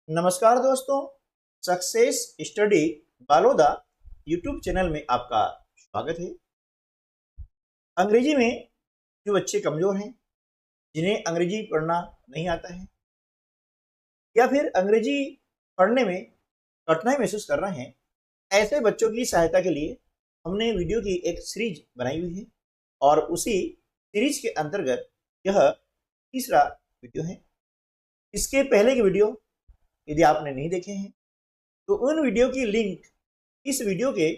नमस्कार दोस्तों, success study Baloda YouTube channel में आपका स्वागत है। अंग्रेजी में जो बच्चे कमज़ोर हैं, जिन्हें अंग्रेजी पढ़ना नहीं आता है या फिर अंग्रेजी पढ़ने में कठिनाई महसूस कर रहे हैं, ऐसे बच्चों की सहायता के लिए हमने वीडियो की एक सीरीज बनाई हुई है और उसी सीरीज के अंतर्गत यह तीसरा वीडियो है। इसके पहले की वीडियो यदि आपने नहीं देखे हैं तो उन वीडियो की लिंक इस वीडियो के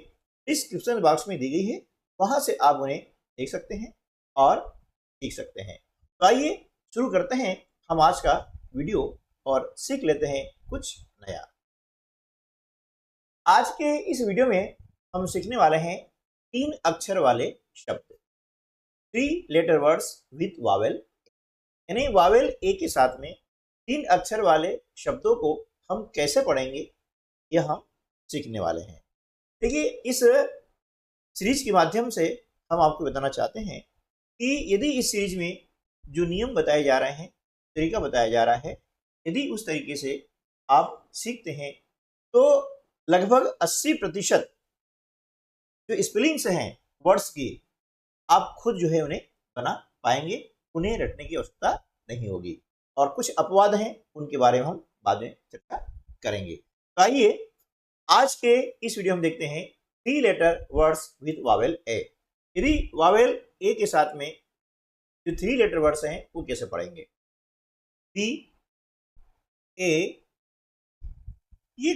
डिस्क्रिप्शन बॉक्स में दी गई है, वहां से आप उन्हें देख सकते हैं और सीख सकते हैं। तो आइए शुरू करते हैं हम आज का वीडियो और सीख लेते हैं कुछ नया। आज के इस वीडियो में हम सीखने वाले हैं 3 अक्षर वाले शब्द, 3 लेटर वर्ड्स विथ वावेल, यानी वावेल ए के साथ में 3 अक्षर वाले शब्दों को हम कैसे पढ़ेंगे यह हम सीखने वाले हैं। देखिए, इस सीरीज के माध्यम से हम आपको बताना चाहते हैं कि यदि इस सीरीज में जो नियम बताए जा रहे हैं, तरीका बताया जा रहा है, यदि उस तरीके से आप सीखते हैं तो लगभग 80% जो स्पेलिंग्स हैं वर्ड्स की, आप खुद जो है उन्हें बना पाएंगे, उन्हें रटने की आवश्यकता नहीं होगी। और कुछ अपवाद हैं, उनके बारे में हम बाद में चर्चा करेंगे। तो आइए आज के इस वीडियो में देखते हैं 3 लेटर वर्ड्स विद वावेल ए। यदि वावेल ए के साथ में जो 3 लेटर वर्ड्स हैं वो कैसे पढ़ेंगे। बी ए, ये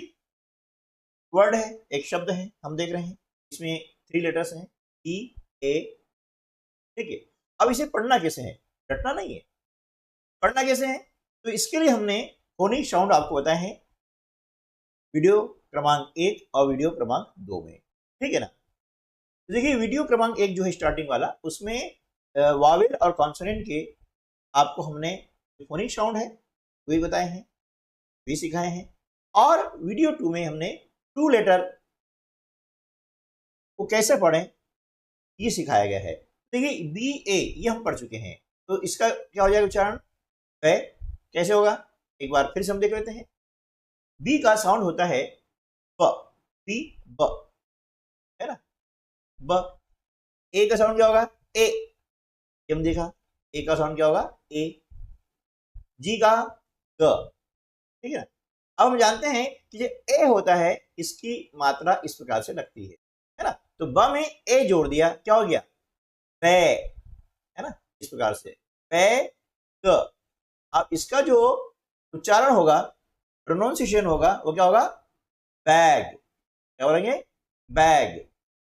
वर्ड है, एक शब्द है, हम देख रहे हैं इसमें 3 लेटर्स हैं, ई ए। ठीक है, अब इसे पढ़ना कैसे है, रटना नहीं है, पढ़ना कैसे है। तो इसके लिए हमने फोनिक साउंड आपको बताए हैं वीडियो क्रमांक 1 और वीडियो क्रमांक 2 में, ठीक है ना। तो देखिए, वीडियो क्रमांक 1 जो है स्टार्टिंग वाला, उसमें वावेल और कॉन्सोनेंट के आपको हमने फोनिक साउंड है वही बताए हैं, वही सिखाए हैं। और वीडियो 2 में हमने 2 लेटर को कैसे पढ़ें ये सिखाया गया है। देखिए, बी ए ये हम पढ़ चुके हैं, तो इसका क्या हो जाएगा उच्चारण, कैसे होगा, एक बार फिर से हम देख लेते हैं। बी का साउंड होता है ब, बी ब, है ना, ब। ए का साउंड क्या होगा, ए, ये हम देखा, ए का साउंड क्या होगा, ए। जी का ग, ठीक है ना। अब हम जानते हैं कि जो ए होता है इसकी मात्रा इस प्रकार से लगती है ना। तो ब में ए जोड़ दिया, क्या हो गया, पे, है ना, इस प्रकार से पे ग। अब इसका जो उच्चारण होगा, प्रोनाउंसिएशन होगा, वो क्या होगा, बैग, क्या बोलेंगे, बैग,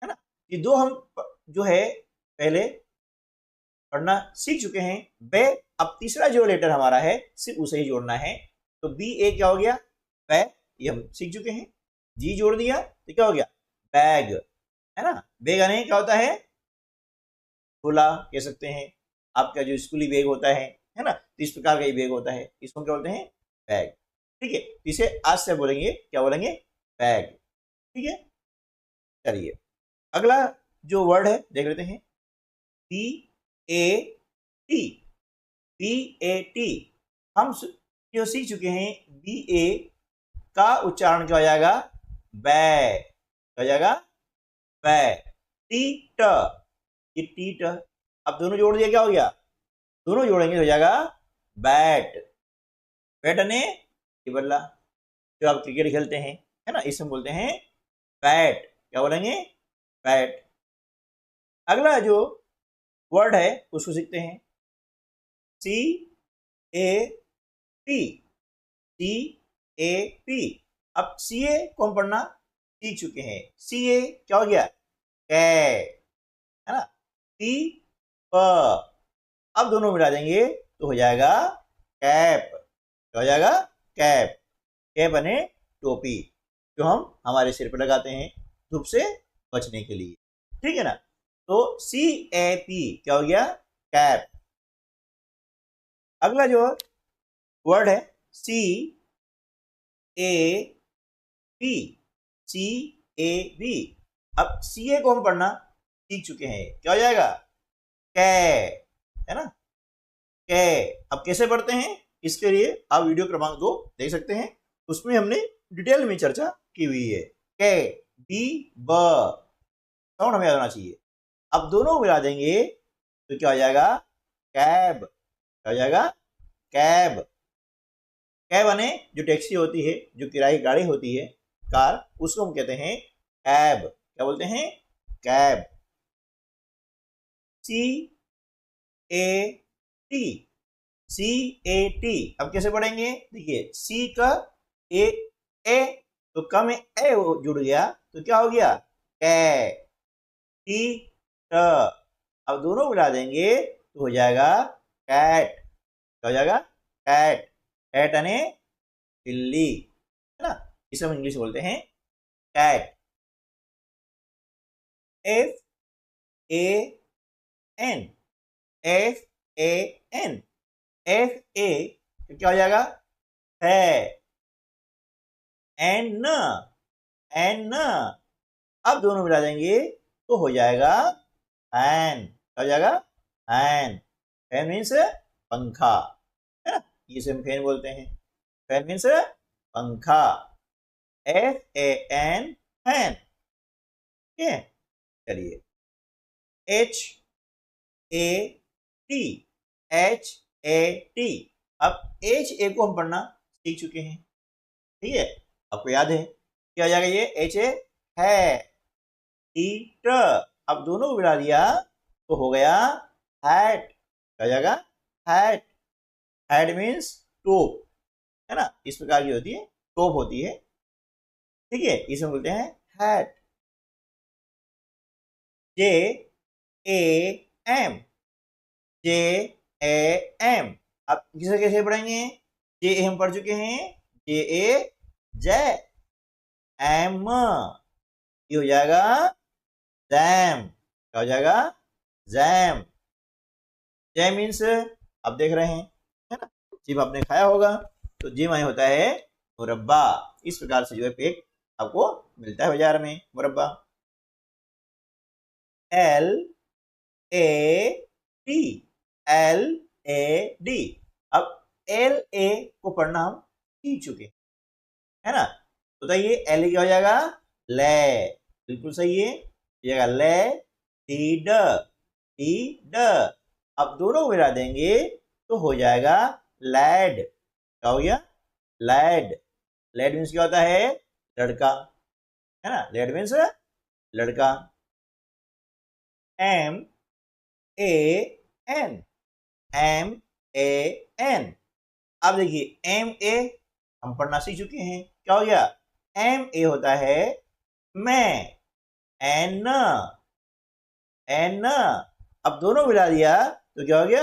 है ना। ये दो हम जो है पहले पढ़ना सीख चुके हैं, बे। अब तीसरा जो लेटर हमारा है सिर्फ उसे ही जोड़ना है। तो बी ए क्या हो गया, बै, ये हम सीख चुके हैं। जी जोड़ दिया तो क्या हो गया, बैग, है ना। बैग आने क्या होता है, खुला कह सकते हैं, आपका जो स्कूली बैग होता है ना, तो इस प्रकार का ये बैग होता है, इसको क्या बोलते हैं, बैग। ठीक है, इसे आज से बोलेंगे, क्या बोलेंगे, बैग। ठीक है, चलिए अगला जो वर्ड है देख लेते हैं, B A T, B A T. हम जो सीख चुके हैं, बी ए का उच्चारण क्या हो जाएगा, बै, क्या हो जाएगा, बै। टी ट, ये टी ट, अब दोनों जोड़ दिया, क्या हो गया, दोनों जोड़ेंगे हो जाएगा बैट। बैट ने ये बल्ला, जो आप क्रिकेट खेलते हैं, है ना, इसे हम बोलते हैं बैट, क्या बोलेंगे, बैट। अगला जो वर्ड है उसको सीखते हैं, सी A P, C A P. अब सी ए को हम पढ़ना सीख चुके हैं, सी ए क्या हो गया, कै, है ना, टी प। अब दोनों मिला देंगे तो हो जाएगा कैप, क्या हो जाएगा, कैप। कैप बने टोपी, जो हम हमारे सिर पर लगाते हैं धूप से बचने के लिए, ठीक है ना। तो सी ए पी क्या हो गया, कैप। अगला जो वर्ड है सी A B, C A B. अब सी ए को हम पढ़ना सीख चुके हैं, क्या हो जाएगा, कै, है ना, कै। अब कैसे पढ़ते हैं, इसके लिए आप वीडियो क्रमांक 2 देख सकते हैं, उसमें हमने डिटेल में चर्चा की हुई है। के बी ब साउंड हमें याद होना चाहिए। अब दोनों मिला देंगे तो क्या हो जाएगा? कैब। क्या हो जाएगा? कैब। कैब यानी जो टैक्सी होती है, जो किराए की गाड़ी होती है, कार, उसको हम कहते हैं कैब। क्या बोलते हैं? Cab. C A T, C A T. अब कैसे पढ़ेंगे? देखिए सी का ए, ए तो कम में ए जुड़ गया तो क्या हो गया? कै। टी ट, अब दोनों मिला देंगे तो हो जाएगा कैट। क्या हो जाएगा? कैट। कैट यानी बिल्ली, है ना, इसे हम इंग्लिश बोलते हैं cat. F A N, F A N, F A क्या हो जाएगा? है। एन, एन, अब दोनों मिला देंगे तो हो जाएगा फैन। क्या हो जाएगा? फैन। फैन मीन्स पंखा, है ना, इसे हम फैन बोलते हैं। फैन मीन्स पंखा। F A N, fan. ठीक है, चलिए H A T, H A T. अब एच ए को हम पढ़ना सीख चुके हैं, ठीक है, आपको याद है क्या हो जाएगा? ये एच ए है। टी ट, अब दोनों को मिला दिया तो हो गया हैट। क्या हो जाएगा? हैट। हैट मीन्स टोप, है ना, इस प्रकार की होती है, टोप होती है, ठीक है, इसे बोलते हैं hat. J A M, J A M. अब किसे कैसे पढ़ेंगे? जे ए हम पढ़ चुके हैं, जे ए जय। एम ये हो जाएगा जैम। क्या हो जाएगा? जैम। जैम मीन्स आप देख रहे हैं, है ना, जिम आपने खाया होगा तो जिम आए होता है मुरब्बा। इस प्रकार से जो है पेक आपको मिलता है बाजार में, मुरब्बा। L A T, L A D. अब एल ए को पढ़ना हम सीख चुके हैं, है ना, तो बताइए एल क्या हो जाएगा? ले। बिल्कुल सही है, जाएगा ले। टी ड, टी ड। अब दोनों मिला देंगे तो हो जाएगा लैड। क्या हो गया? लैड। लैड मीन्स क्या होता है? लड़का, है ना, लैड मीन्स लड़का। M A N, M A N. अब देखिए एम ए हम पढ़ना सीख चुके हैं, क्या हो गया? एम ए होता है मैं। एन, एन, अब दोनों मिला दिया तो क्या हो गया?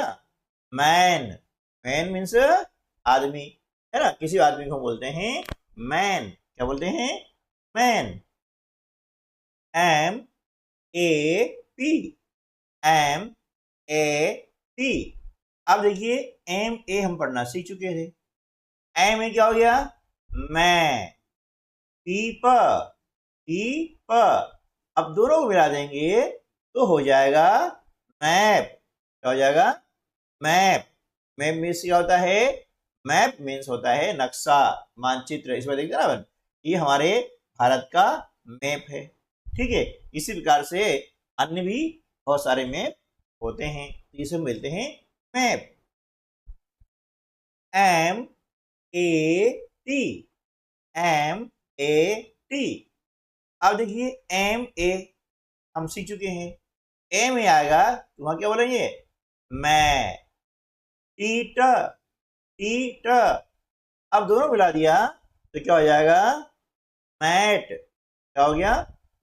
मैन। मैन मीन्स आदमी, है ना, किसी आदमी को बोलते हैं मैन। क्या बोलते हैं? Man. M A P, M A P. अब देखिए एम ए हम पढ़ना सीख चुके थे। एम ए क्या हो गया? मैं। पीप, पीप। अब दोनों को मिला देंगे तो हो जाएगा मैप। क्या हो जाएगा? मैप। मैप मीन्स क्या होता है? मैप मीन्स होता है नक्शा, मानचित्र। इसमें देखते हैं ना, ये हमारे भारत का मैप है, ठीक है। इसी प्रकार से अन्य भी बहुत सारे मैप होते हैं, इसे मिलते हैं map. M A T, M A T. अब देखिए एम ए हम सीख चुके हैं, एम ए आएगा तो वहां क्या बोलेंगे? मैं। Tit, tit. अब दोनों मिला दिया तो क्या हो जाएगा? मैट। क्या हो गया?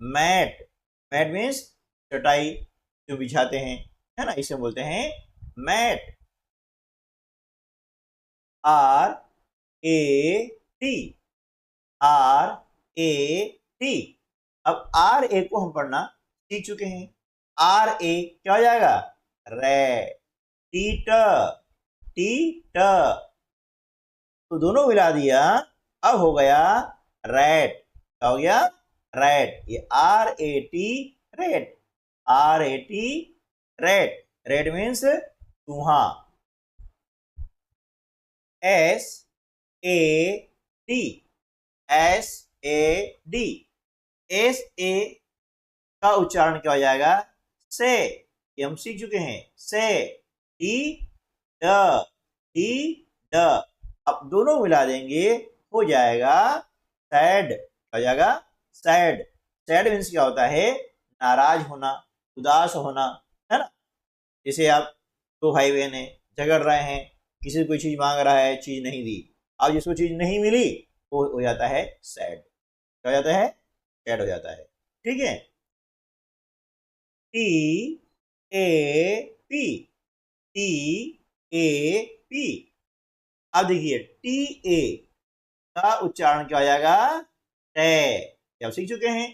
मैट। मैट मीन्स चटाई जो बिछाते हैं, है ना, इसे बोलते हैं mat. R A T, R A T. अब आर ए को हम पढ़ना सीख चुके हैं। आर ए क्या हो जाएगा? रे। Tit, tit. तो दोनों मिला दिया, अब हो गया रैट। क्या हो गया? रैट। ये R A T, rat. R A T, rat. Rat means चूहा। S A T, S A D, S A का उच्चारण क्या हो जाएगा, से, ये हम सीख चुके हैं, से, डी ड, डी ड, अब दोनों मिला देंगे हो जाएगा सैड, हो जाएगा सैड। सैड मीन्स क्या होता है, नाराज होना, उदास होना, है ना। जैसे आप दो भाई बहन हैं, झगड़ रहे हैं, किसी कोई चीज मांग रहा है, चीज नहीं दी, अब जिसको चीज नहीं मिली वो हो जाता है सैड, क्या हो जाता है, सैड हो जाता है। ठीक है, T A P, T A P, अब देखिए टी ए का उच्चारण क्या हो जाएगा, टे, अब सीख चुके हैं,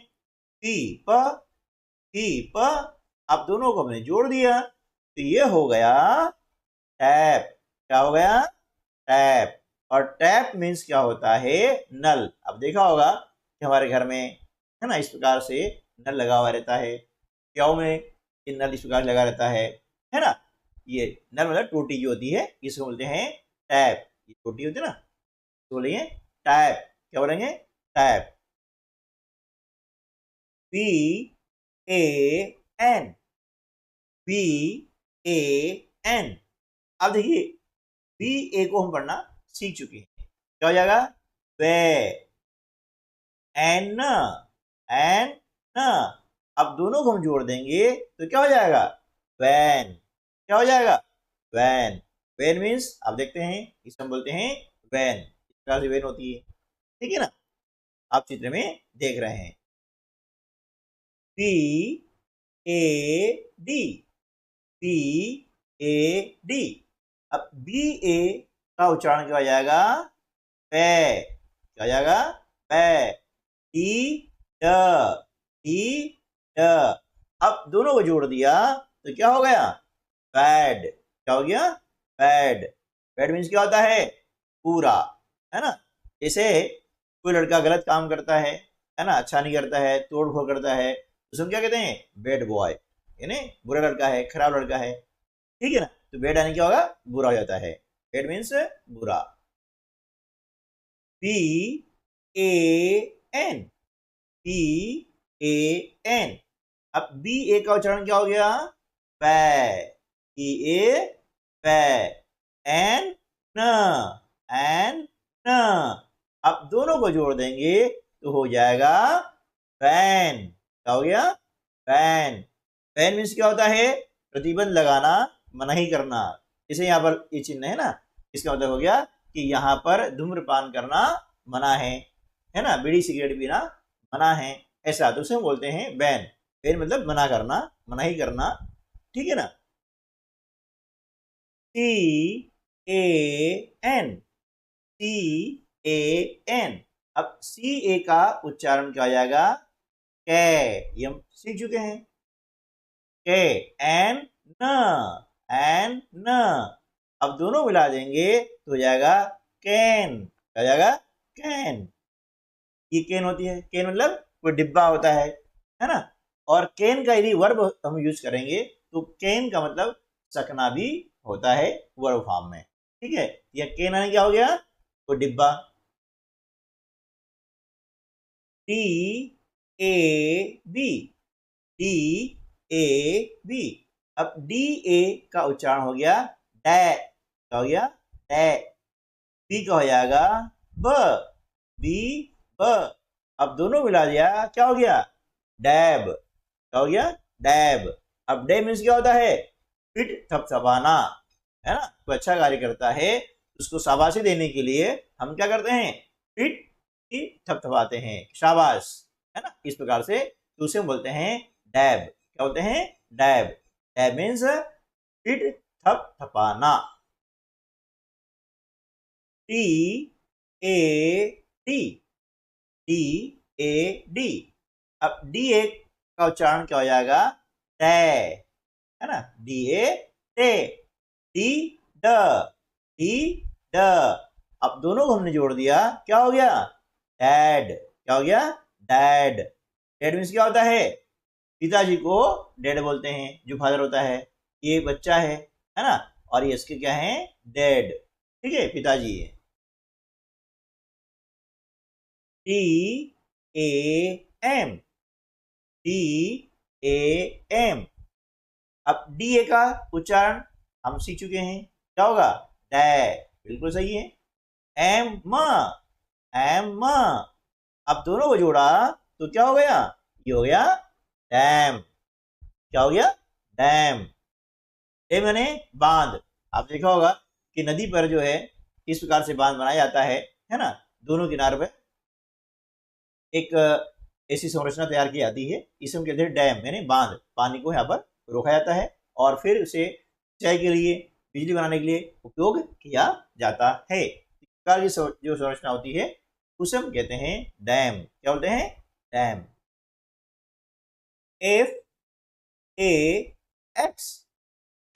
पी प, पी प, अब दोनों को हमने जोड़ दिया तो ये हो गया टैप, क्या हो गया, टैप। और टैप मीन्स क्या होता है, नल। अब देखा होगा कि हमारे घर में है ना इस प्रकार से नल लगा हुआ रहता है, क्यों में ये नल इस प्रकार लगा रहता है ना। ये नल मतलब टोटी जो होती है इसको बोलते हैं टैप, ये टोटी होती है ना तो बोलेंगे टैप, क्या बोलेंगे, tap. P A N, P A N, अब देखिए बी ए को हम पढ़ना सीख चुके हैं, क्या हो जाएगा, वे, एन एन न, अब दोनों को हम जोड़ देंगे तो क्या हो जाएगा, वैन, क्या हो जाएगा, वैन। वैन मीन्स आप देखते हैं इसे हम बोलते हैं वैन, इस प्रकार से वैन होती है, ठीक है ना, आप चित्र में देख रहे हैं। P A D, P A D, अब बी ए का उच्चारण क्या हो जाएगा, पे, क्या हो जाएगा, पे, टी ड, टी ड, अब दोनों को जोड़ दिया तो क्या हो गया, बैड, क्या हो गया, बैड। बैड मीन्स क्या होता है, पूरा, है ना। जैसे कोई लड़का गलत काम करता है ना, अच्छा नहीं करता है, तोड़ फोड़ करता है, उसको क्या कहते हैं, बैड बॉय, यानी बुरा लड़का है, खराब लड़का है, ठीक है ना। तो बैड यानी क्या होगा, बुरा हो जाता है, बैड मीन्स बुरा। P A N, P A N, अब बी ए का उच्चारण क्या हो गया, पै, पी ए पै, एन न, एन न, अब दोनों को जोड़ देंगे तो हो जाएगा फैन, क्या हो गया, फैन। फैन मीन्स क्या होता है, प्रतिबंध लगाना, मनाही करना। जैसे यहाँ पर ये चिन्ह है ना, इसका मतलब हो गया कि यहाँ पर धूम्रपान करना मना है ना, बीड़ी सिगरेट पीना मना है, ऐसा तो उसे हम बोलते हैं बैन। बैन मतलब मना करना, मनाही करना, ठीक है ना। T A N, T A N, अब सी ए का उच्चारण क्या हो जाएगा, कै, ये हम सीख चुके हैं, कै, एन न, एन न, अब दोनों मिला देंगे तो हो जाएगा कैन, क्या हो जाएगा, कैन। ये केन होती है, केन मतलब कोई डिब्बा होता है ना। और केन का यदि वर्ब हम यूज करेंगे तो केन का मतलब सकना भी होता है वर्ब फॉर्म में, ठीक है। या केन यानी क्या हो गया, कोई डिब्बा। T A B, D A B, अब डी ए का उच्चारण हो गया डै, क्या हो गया, डै। बी का हो जाएगा ब, बी ब, अब दोनों मिला दिया क्या हो गया, डैब, क्या हो गया, डैब। अब डैब मीन्स क्या होता है, पीठ थपथपाना, है ना। कोई अच्छा कार्य करता है उसको शाबाशी देने के लिए हम क्या करते हैं, पीठ की थपथपाते हैं, शाबाश, है ना। इस प्रकार से उसे हम बोलते हैं डैब, क्या बोलते हैं, डैब। डैब मीन्स पीठ थपथपाना। T A D, T A D, अब डी ए का उच्चारण क्या हो जाएगा, टे, है ना, डी ए टे, टी ड, टी ड, अब दोनों को हमने जोड़ दिया क्या हो गया, डैड, क्या हो गया, डैड। डैड मीन्स क्या होता है, पिताजी को डैड बोलते हैं, जो फादर होता है। ये बच्चा है ना, और ये इसके क्या है, डैड, ठीक है, पिताजी है। DAM, DAM। अब DA का उच्चारण हम सीख चुके हैं, क्या होगा? डै, बिल्कुल सही है। एम, एम, अब दोनों को जोड़ा तो क्या हो गया? ये हो गया डैम। क्या हो गया? डैम। डैम यानी बांध। आप देखा होगा कि नदी पर जो है इस प्रकार से बांध बनाया जाता है ना, दोनों किनारे पे एक ऐसी संरचना तैयार की जाती है, इसे हम कहते हैं डैम यानी बांध। पानी को यहाँ पर रोका जाता है और फिर उसे सिंचाई के लिए, बिजली बनाने के लिए उपयोग किया जाता है। इस प्रकार की जो संरचना होती है उसे हम कहते हैं डैम। क्या बोलते हैं? डैम। FAX,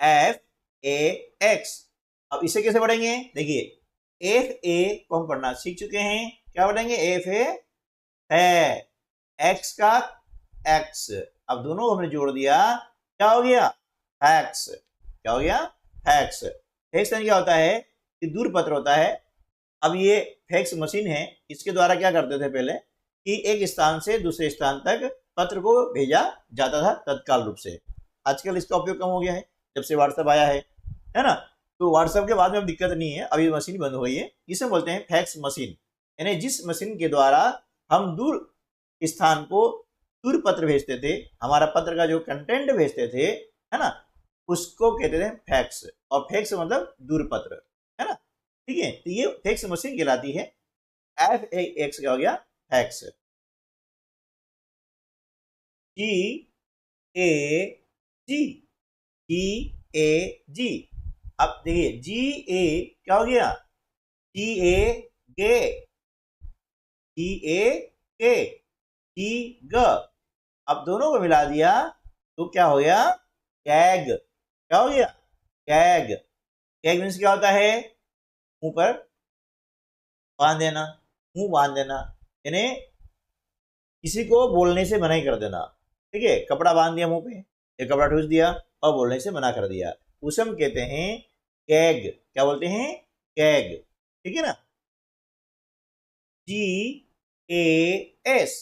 FAX। अब इसे कैसे पढ़ेंगे? देखिए, FA को हम पढ़ना सीख चुके हैं, क्या पढ़ेंगे? FA है, X का X। अब दोनों हमने जोड़ दिया, क्या हो गया? फैक्स। क्या हो गया? फैक्स। फैक्स क्या होता है कि दूर पत्र होता है। अब ये फैक्स मशीन है, इसके द्वारा क्या करते थे पहले कि एक स्थान से दूसरे स्थान तक पत्र को भेजा जाता था तत्काल रूप से। आजकल इसका उपयोग कम हो गया है जब से व्हाट्सएप आया है ना। तो व्हाट्सएप के बाद में अब दिक्कत नहीं है, अभी मशीन बंद हो गई है। इसे बोलते हैं फैक्स मशीन, यानी जिस मशीन के द्वारा हम दूर स्थान को दूर पत्र भेजते थे, हमारा पत्र का जो कंटेंट भेजते थे, है ना, उसको कहते थे फैक्स। और फैक्स मतलब दूर पत्र, है ना। ठीक है, तो ये फैक्स मशीन कहलाती है। FAX क्या हो गया? फैक्स। GAG, GAG। अब देखिए GA क्या हो गया? GA गे, GA गे, G ग। अब दोनों को मिला दिया तो क्या हो गया? गैग। क्या हो गया? गैग। गैग मीन्स क्या होता है? मुंह पर बांध देना, मुंह बांध देना, यानी किसी को बोलने से मना कर देना। ठीक है, कपड़ा बांध दिया मुंह पे, एक कपड़ा ठूस दिया और बोलने से मना कर दिया, उसे हम कहते हैं गैग। क्या बोलते हैं? गैग। ठीक है ना। GAS,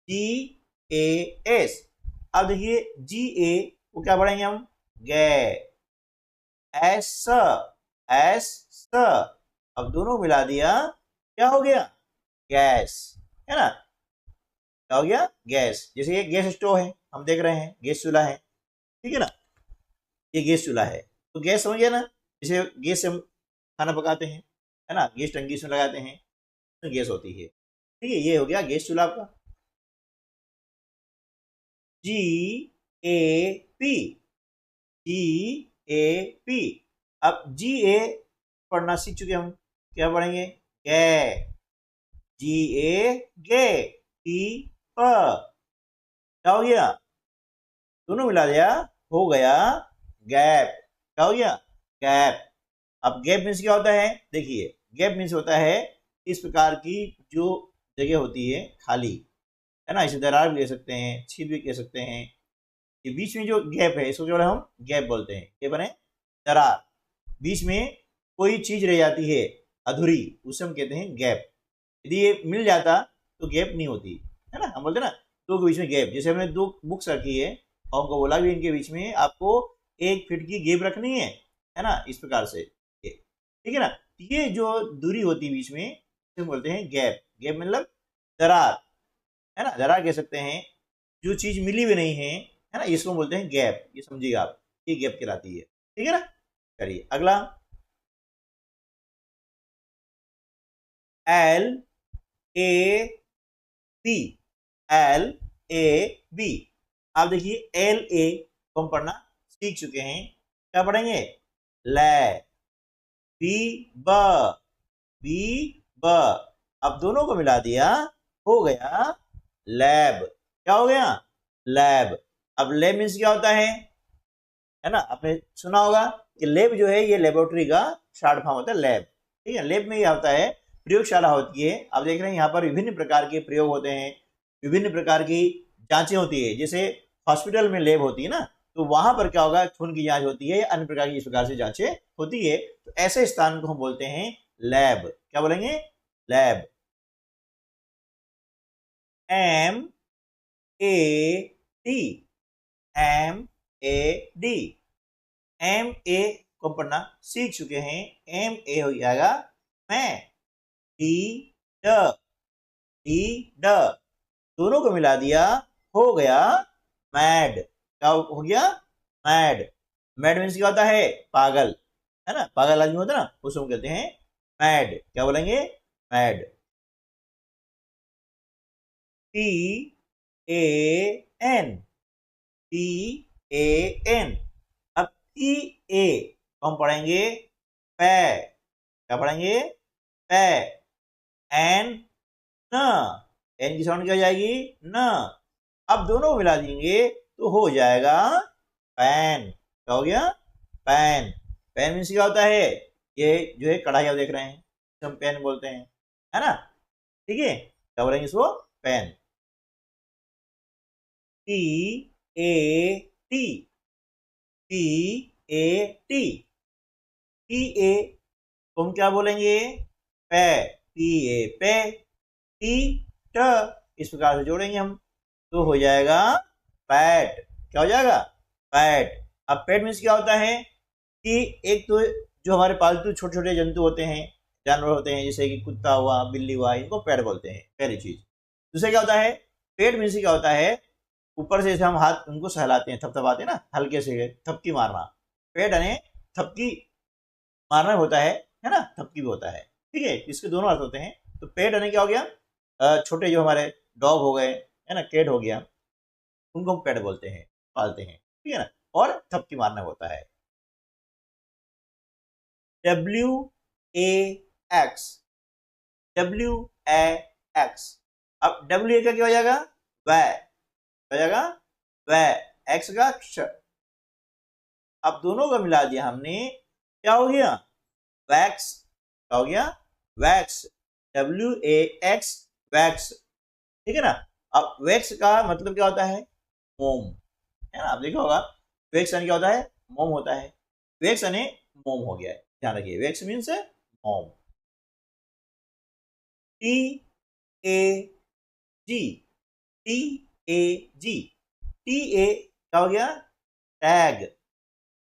GAS। अब देखिए GA को क्या पढ़ेंगे हम? गे। S, S. अब दोनों मिला दिया, क्या हो गया? गैस, है ना। क्या हो गया? गैस। जैसे ये गैस स्टोव है, हम देख रहे हैं, गैस चूल्हा है, ठीक है ना, ये गैस चूल्हा है। तो गैस समझ गया ना, जैसे गैस से हम खाना पकाते हैं, है ना, गैस टंकी से लगाते हैं तो गैस होती है। ठीक है, ये हो गया गैस चूल्हा आपका। GAP, GAP। अब GA पढ़ना सीख चुके हम, क्या पढ़ेंगे? गे, GA गे, P प। क्या हो गया? दोनों मिला दिया, हो गया गैप। क्या हो गया? गैप। अब गैप मीन्स क्या होता है? देखिए, गैप मीन्स होता है इस प्रकार की जो जगह होती है खाली, है ना, इसे दरार भी ले सकते हैं, छीद भी कह सकते हैं। ये बीच में जो गैप है इसको जो हम गैप बोलते हैं। क्या बने? दरार। बीच में कोई चीज रह जाती है अधूरी, उसे हम कहते हैं गैप। यदि ये मिल जाता तो गैप नहीं होती, है ना। हम बोलते हैं ना दो के बीच में गैप, जैसे हमने दो बुक्स रखी है और हमको बोला भी इनके बीच में आपको 1 फीट की गैप रखनी है ना, इस प्रकार से। ठीक है ना। ये जो दूरी होती है बीच में इसे बोलते हैं गैप। गैप मतलब दरार, है ना, दरार कह सकते हैं। जो चीज मिली भी नहीं है ना, इसको बोलते हैं गैप। ये समझिएगा आप, ये गैप कहलाती है। ठीक है ना। चलिए अगला, LAB, LAB। आप देखिए LA को हम पढ़ना सीख चुके हैं, क्या पढ़ेंगे? लै। बी ब, बी ब। अब दोनों को मिला दिया, हो गया लैब। क्या हो गया? लैब। अब लैब मीन्स क्या होता है ना, आपने सुना होगा कि लैब जो है ये लेबोरेटरी का शॉर्ट फॉर्म होता है, लैब। ठीक है, लैब में ये होता है प्रयोगशाला होती है। आप देख रहे हैं यहाँ पर विभिन्न प्रकार के प्रयोग होते हैं, विभिन्न प्रकार की जांचें होती है। जैसे हॉस्पिटल में लैब होती है ना, तो वहां पर क्या होगा? खून की जांच होती है, अन्य प्रकार की इस प्रकार से जांचें होती है। तो ऐसे स्थान को हम बोलते हैं लैब। क्या बोलेंगे? Lab. M A D, M A D, M A को पढ़ना सीख चुके हैं। एम ए हो जाएगा मैं, डी ड, डी ड, दोनों को मिला दिया हो गया मैड। क्या हो गया? मैड। मैड मीन्स क्या होता है? पागल, है ना, पागल आदमी होता है ना, उसको कहते हैं मैड। क्या बोलेंगे? Mad. T A N, T A N. अब टी ए हम पढ़ेंगे पै। क्या पढ़ेंगे? पै। एन न, एन की साउंड क्या हो जाएगी? न। अब दोनों को मिला देंगे तो हो जाएगा पैन। क्या हो गया? पैन। पैन मीन्स क्या होता है? ये जो है कढ़ाई आप देख रहे हैं, हम पैन बोलते हैं, है ना, ठीक है। क्या बोलेंगे इसको? Pan. T A T, T A T, T A तो हम क्या बोलेंगे? पै, टी ए पे, टी ट, इस प्रकार से जोड़ेंगे हम तो हो जाएगा पैट। क्या हो जाएगा? पैट। अब पैट मीन्स क्या होता है कि एक तो जो हमारे पालतू छोटे छोटे जंतु होते हैं, जानवर होते हैं, जैसे कि कुत्ता हुआ, बिल्ली हुआ, इनको पैट बोलते हैं, पहली चीज। दूसरा क्या होता है? पेट मीन्स क्या होता है? ऊपर से जैसे हम हाथ उनको सहलाते हैं, थपथपाते हैं ना, हल्के से थपकी मारना, पेट यानी थपकी मारना होता है ना, थपकी भी होता है, ठीक है। इसके दोनों अर्थ होते हैं। तो पेट यानी क्या हो गया? छोटे जो हमारे डॉग हो गए, है ना, कैट हो गया, उनको हम पेट बोलते हैं, पालते हैं, ठीक है ना। और थपकी मारना होता है। W A x, W A x. अब डब्ल्यू का क्या हो जाएगा? वह हो जाएगा वह, एक्स का क्ष। अब दोनों का मिला दिया हमने, क्या हो गया? वैक्स। क्या हो गया? Wax. W A x, wax, ठीक है ना। अब वैक्स का मतलब क्या होता है? मोम, है ना, आप देखा होगा वैक्स यानी क्या होता है? मोम होता है। वैक्स यानी मोम हो गया है, ध्यान रखिए, वैक्स मीन्स मोम। T A G, T A G, T A क्या हो गया? टैग,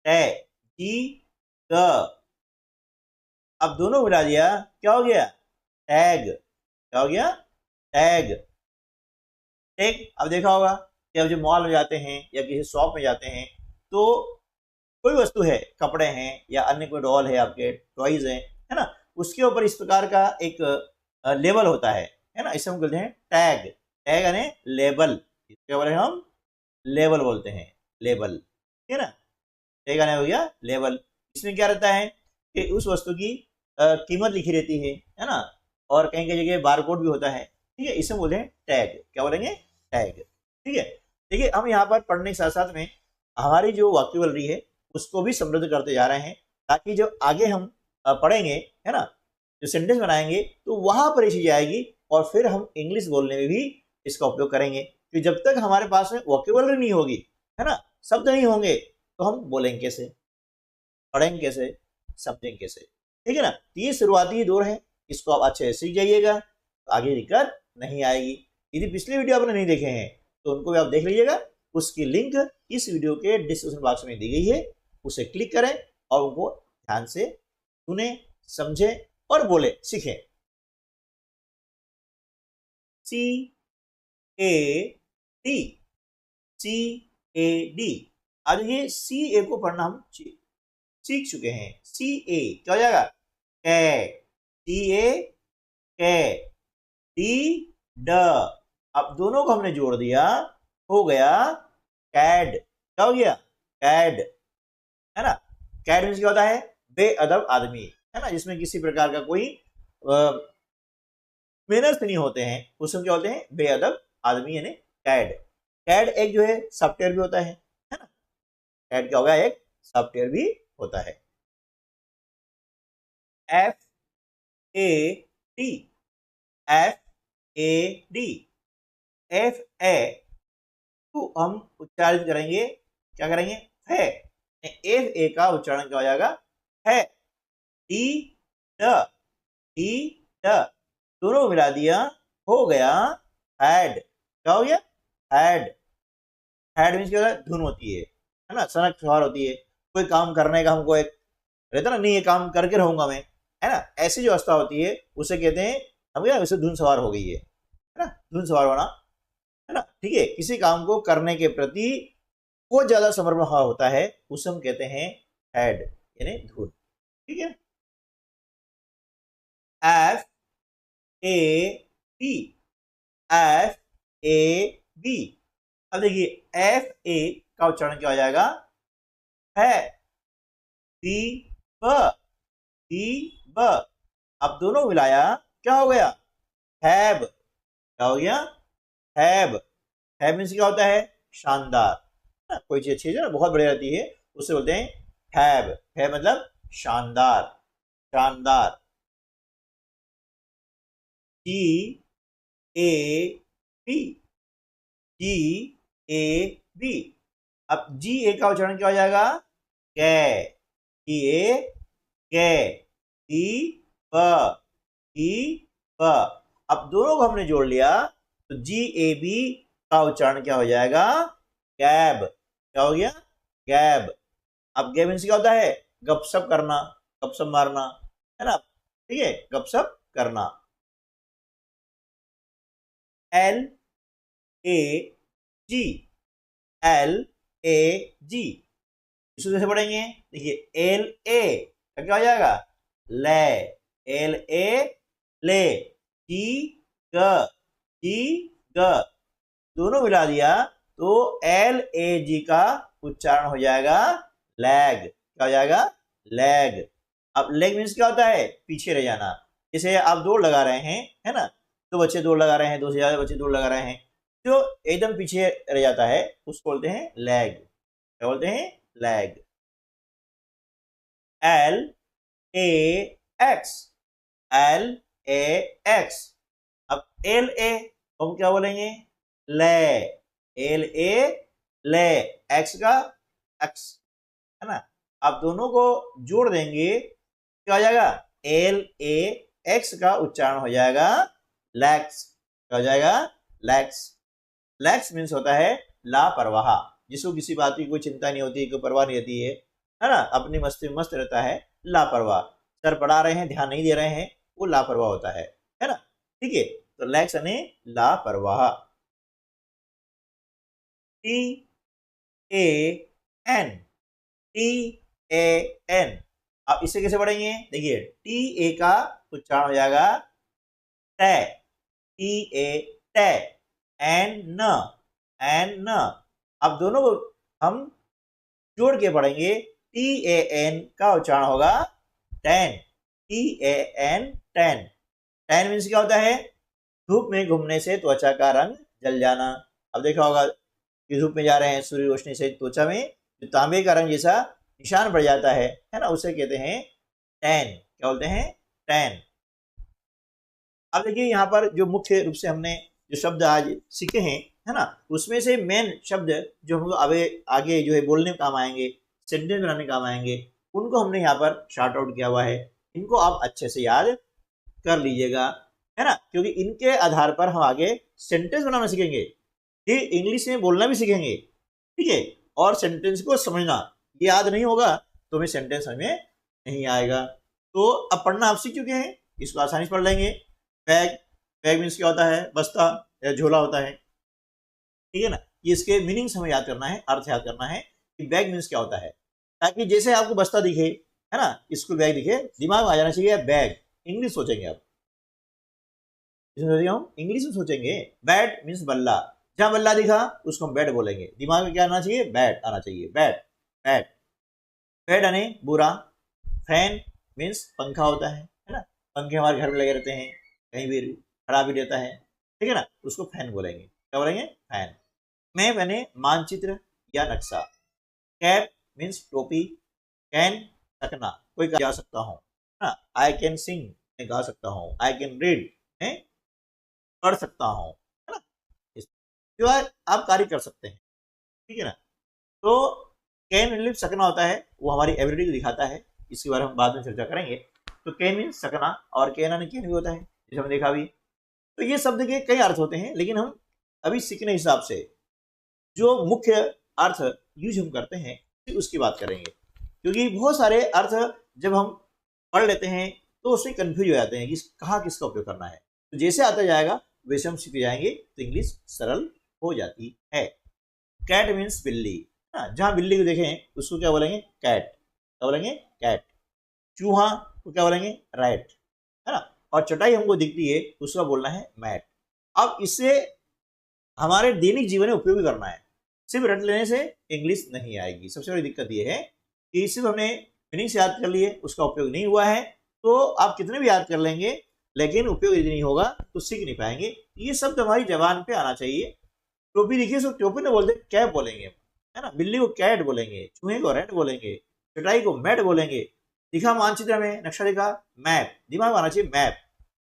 टैग, जी ग। अब दोनों मिला दिया, क्या हो गया? टैग। क्या हो गया? टैग। टैग अब देखा होगा कि अब जो मॉल में जाते हैं या किसी शॉप में जाते हैं तो कोई वस्तु है, कपड़े हैं या अन्य कोई डॉल है, आपके टॉयज हैं, है ना, उसके ऊपर इस प्रकार का एक लेबल होता है ना, इसे हम कहते हैं टैग। टैग यानी लेबल, इसके बारे में हम लेबल बोलते हैं, लेबल, ठीक है ना। टैग यानी हो गया लेबल। इसमें क्या रहता है कि उस वस्तु की कीमत लिखी रहती है ना, और कहीं कहीं जगह बारकोड भी होता है, ठीक है, इसे बोलते हैं टैग। क्या बोलेंगे? टैग, ठीक है। देखिए हम यहाँ पर पढ़ने के साथ साथ में हमारी जो वोकैबुलरी है उसको भी समृद्ध करते जा रहे हैं, ताकि जो आगे हम पढ़ेंगे, है ना, जो सेंटेंस बनाएंगे तो वहां पर ये चीज आएगी, और फिर हम इंग्लिश बोलने में भी इसका उपयोग करेंगे। कि जब तक हमारे पास में वोकैबुलरी नहीं होगी, है ना, शब्द नहीं होंगे, तो हम बोलेंगे कैसे, पढ़ेंगे कैसे, समझेंगे कैसे, ठीक है ना। तो ये शुरुआती दौर है, इसको आप अच्छे से सीख जाइएगा तो आगे दिक्कत नहीं आएगी। यदि पिछले वीडियो आपने नहीं देखे हैं तो उनको भी आप देख लीजिएगा, उसकी लिंक इस वीडियो के डिस्क्रिप्शन बॉक्स में दी गई है, उसे क्लिक करें और उनको ध्यान से सुने, समझे और बोले, सीखें। C A D, C A D. आज ये सी ए को पढ़ना हम सीख चुके हैं। सी ए क्या हो जाएगा? कै, सी ए कै, डी ड। अब दोनों को हमने जोड़ दिया, हो गया कैड। क्या हो गया? कैड, है ना। कैड मीन्स क्या होता है? बेअदब आदमी, है ना, जिसमें किसी प्रकार का कोई मैनर्स नहीं होते हैं, उसमें क्या होते हैं? बेअदब आदमी, यानी कैड। कैड एक जो है सॉफ्टवेयर भी होता है ना। कैड क्या होगा? एक सॉफ्टवेयर भी होता है। F A D, F A D, F A तो हम उच्चारित करेंगे, क्या करेंगे? है। एफ ए का उच्चारण क्या हो जाएगा? है। डी ड, डी ड, दोनों मिला दिया, हो गया हैड, क्या हो गया, हैड। हैड मीन्स क्या होता है, धुन होती है ना, सनक सवार होती है। कोई काम करने का हमको एक रहता ना, नहीं ये काम करके रहूंगा मैं, है ना, ऐसी जो अवस्था होती है उसे कहते हैं हम क्या, उसे धुन सवार हो गई है ना, धुन सवार होना, है ना। ठीक है, किसी काम को करने के प्रति बहुत ज्यादा समर्पण भाव होता है, उसे हम कहते हैं हैड, यानी धुन। ठीक है, F A B, F A B. अब देखिए एफ ए का उच्चारण क्या हो जाएगा, है, बी ब, बी ब। अब दोनों मिलाया क्या हो गया, हैब, क्या हो गया, हैब। हैब मीन्स क्या होता है, शानदार ना, कोई चीज अच्छी है ना, बहुत बढ़िया रहती है, उससे बोलते हैं हैब। है मतलब शानदार, शानदार। G A B, G A B. अब जी ए का उच्चारण क्या हो जाएगा, कै, जी ए कै, दी प, दी प। अब दोनों को हमने जोड़ लिया तो जी ए बी का उच्चारण क्या हो जाएगा, गैब। क्या हो गया, गैब। अब गैब मीन्स क्या होता है, गपशप करना, गपशप मारना, है ना। ठीक है, गपशप करना। L A G, L A G. इसको कैसे पढ़ेंगे, देखिए एल ए क्या हो जाएगा, ले, एल ए ले, जी ग, जी ग। दोनों मिला दिया तो एल ए जी का उच्चारण हो जाएगा लैग। क्या हो जाएगा, लैग। अब लेग मीन्स क्या होता है, पीछे रह जाना। जैसे आप दौड़ लगा रहे हैं, है ना, दो बच्चे दौड़ लगा रहे हैं, दो से ज्यादा बच्चे दौड़ लगा रहे हैं, जो एकदम पीछे रह जाता है उसको बोलते हैं लैग। क्या बोलते हैं, lag. L A x, L A x. अब एल ए हम क्या बोलेंगे, ले, एल ए ले, एक्स का एक्स, है ना। अब दोनों को जोड़ देंगे क्या हो जाएगा, एल ए एक्स का उच्चारण हो जाएगा लैक्स। क्या हो जाएगा, लैक्स। लैक्स मीन्स होता है लापरवाह, जिसको किसी बात की कोई चिंता नहीं होती, कोई परवाह नहीं रहती है ना, अपनी मस्ती में मस्त रहता है, लापरवाह। सर पढ़ा रहे हैं, ध्यान नहीं दे रहे हैं, वो लापरवाह होता है ना। ठीक है, तो लैक्स यानी लापरवाह। T A N, T A N. अब इसे कैसे पढ़ेंगे, देखिए टी ए का उच्चारण हो जाएगा टे, टी ए टे, एन न, एन न। अब दोनों को हम जोड़ के पढ़ेंगे, टी ए एन का उच्चारण होगा ten, T A N ten. Ten means क्या होता है, धूप में घूमने से त्वचा का रंग जल जाना। अब देखा होगा कि धूप में जा रहे हैं, सूर्य रोशनी से त्वचा में जो तांबे का रंग जैसा निशान पड़ जाता है ना, उसे कहते हैं टैन। क्या बोलते हैं, टैन। अब देखिए यहाँ पर जो मुख्य रूप से हमने जो शब्द आज सीखे हैं, है ना, उसमें से मेन शब्द जो हमको आगे जो है बोलने में काम आएंगे, सेंटेंस बनाने में काम आएंगे, उनको हमने यहाँ पर शार्ट आउट किया हुआ है। इनको आप अच्छे से याद कर लीजिएगा, है ना, क्योंकि इनके आधार पर हम आगे सेंटेंस बनाना सीखेंगे, फिर इंग्लिश में बोलना भी सीखेंगे। ठीक है, और सेंटेंस को समझना, ये याद नहीं होगा तो हमें सेंटेंस हमें नहीं आएगा। तो अब पढ़ना आप सीख चुके हैं, इसको आसानी से पढ़ लेंगे। बैग, बैग मीन्स क्या होता है, बस्ता या झोला होता है। ठीक है ना, ये इसके मीनिंग्स हमें याद करना है, अर्थ याद करना है कि बैग मीन्स क्या होता है, ताकि जैसे आपको बस्ता दिखे, है ना, स्कूल बैग दिखे, दिमाग में आ जाना चाहिए बैग। इंग्लिश सोचेंगे आप, इंग्लिश में सोचेंगे। बैट मीन्स बल्ला, जहां बल्ला दिखा उसको हम बैट बोलेंगे, दिमाग में क्या आना चाहिए, बैट आना चाहिए, बैट, बैट। बैट यानी बुरा। फैन मीन्स पंखा होता है ना, पंखे हमारे घर में लगे रहते हैं, कहीं भी खड़ा भी रहता है, ठीक है ना, उसको फैन बोलेंगे। क्या बोलेंगे, फैन। मैप यानी मानचित्र या नक्शा। कैप मीन्स टोपी। कैन सकना, कोई गा सकता हूँ ना, आई कैन सिंग मैं गा सकता हूँ, आई कैन रीड मैं पढ़ सकता हूँ, है ना, जो है आप कार्य कर सकते हैं। ठीक है ना, तो कैन मतलब सकना होता है, वो हमारी एबिलिटी को दिखाता है, इसके बारे में हम बाद में चर्चा करेंगे। तो कैन मीन सकना, और कैन यानी कैन भी होता है, जैसे हमने देखा भी। तो ये शब्द के कई अर्थ होते हैं, लेकिन हम अभी सीखने हिसाब से जो मुख्य अर्थ यूज हम करते हैं उसकी बात करेंगे, क्योंकि बहुत सारे अर्थ जब हम पढ़ लेते हैं तो उससे कंफ्यूज हो जाते हैं कि कहाँ किसका उपयोग करना है। तो जैसे आता जाएगा वैसे हम सीखते जाएंगे तो इंग्लिश सरल हो जाती है। कैट मीन्स बिल्ली, जहां बिल्ली को देखें उसको क्या बोलेंगे? कैट। क्या बोलेंगे? कैट। चूहा को क्या बोलेंगे? रैट, है ना। और चटाई हमको दिखती है उसका बोलना है मैट। अब इससे हमारे दैनिक जीवन में उपयोग करना है, सिर्फ रट लेने से इंग्लिश नहीं आएगी। सबसे बड़ी दिक्कत यह है कि सिर्फ हमने मीनिंग से याद कर लिए, उसका उपयोग नहीं हुआ है, तो आप कितने भी याद कर लेंगे लेकिन उपयोग यदि नहीं होगा तो सीख नहीं पाएंगे। ये शब्द हमारी जबान पे आना चाहिए। टोपी देखिए, उसको टोपी ना बोलते कैप बोलेंगे, है ना। बिल्ली को कैट बोलेंगे, चूहे को रैट बोलेंगे, चटाई को मैट बोलेंगे। दिखा मानचित्र में, नक्शा देखा मैप, दिमाग में आना चाहिए मैप।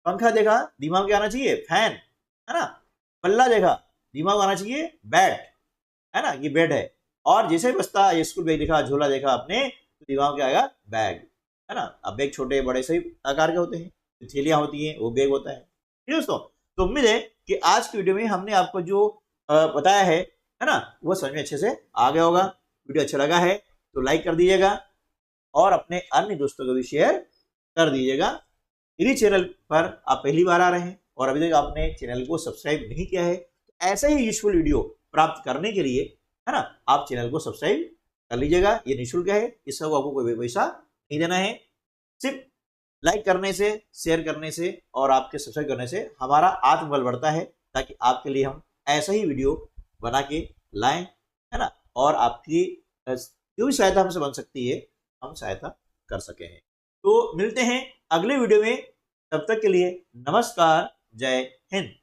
पंखा देखा, दिमाग में आना चाहिए फैन, है ना। पल्ला देखा, दिमाग में आना चाहिए बैट, है ना, ये बेड है। और जैसे बस्ता ये स्कूल बैग देखा, झोला देखा आपने, तो दिमाग में आएगा बैग, है ना। अब बैग छोटे बड़े सही आकार के होते हैं, थैलियां होती हैं वो बैग होता है। ठीक है दोस्तों, तो उम्मीद है कि आज की वीडियो में हमने आपको जो बताया है ना, वो समझ में अच्छे से आ गया होगा। वीडियो अच्छा लगा है तो लाइक कर दीजिएगा और अपने अन्य दोस्तों को भी शेयर कर दीजिएगा। यदि चैनल पर आप पहली बार आ रहे हैं और अभी तक आपने चैनल को सब्सक्राइब नहीं किया है, तो ऐसे ही यूजफुल वीडियो प्राप्त करने के लिए, है ना, आप चैनल को सब्सक्राइब कर लीजिएगा। ये निःशुल्क है, इसका आपको कोई पैसा नहीं देना है। सिर्फ लाइक करने से, शेयर करने से और आपके सब्सक्राइब करने से हमारा आत्मबल बढ़ता है, ताकि आपके लिए हम ऐसा ही वीडियो बना के लाएं, है ना। और आपकी जो भी सहायता हमसे बन सकती है हम सहायता कर सके हैं। तो मिलते हैं अगले वीडियो में, तब तक के लिए नमस्कार, जय हिंद।